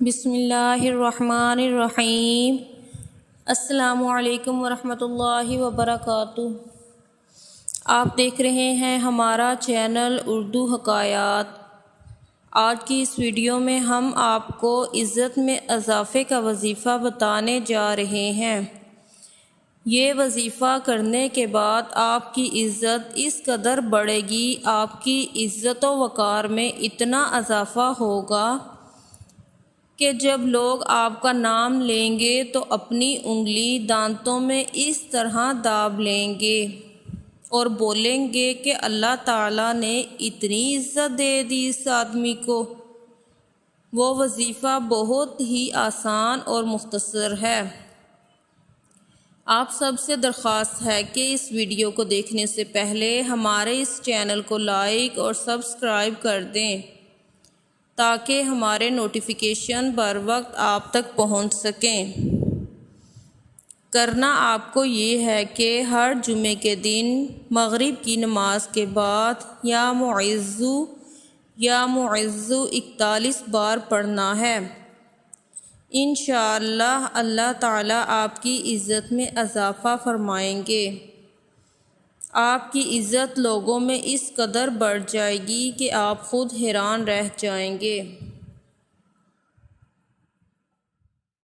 بسم اللہ الرحمن الرحیم۔ السلام علیکم ورحمۃ اللہ وبرکاتہ۔ آپ دیکھ رہے ہیں ہمارا چینل اردو حکایات۔ آج کی اس ویڈیو میں ہم آپ کو عزت میں اضافے کا وظیفہ بتانے جا رہے ہیں۔ یہ وظیفہ کرنے کے بعد آپ کی عزت اس قدر بڑھے گی، آپ کی عزت و وقار میں اتنا اضافہ ہوگا کہ جب لوگ آپ کا نام لیں گے تو اپنی انگلی دانتوں میں اس طرح داب لیں گے اور بولیں گے کہ اللہ تعالیٰ نے اتنی عزت دے دی اس آدمی کو۔ وہ وظیفہ بہت ہی آسان اور مختصر ہے۔ آپ سب سے درخواست ہے کہ اس ویڈیو کو دیکھنے سے پہلے ہمارے اس چینل کو لائک اور سبسکرائب کر دیں تاکہ ہمارے نوٹیفیکیشن بر وقت آپ تک پہنچ سکیں۔ کرنا آپ کو یہ ہے کہ ہر جمعے کے دن مغرب کی نماز کے بعد یا معزو 41 بار پڑھنا ہے۔ انشاءاللہ اللہ تعالیٰ آپ کی عزت میں اضافہ فرمائیں گے۔ آپ کی عزت لوگوں میں اس قدر بڑھ جائے گی کہ آپ خود حیران رہ جائیں گے۔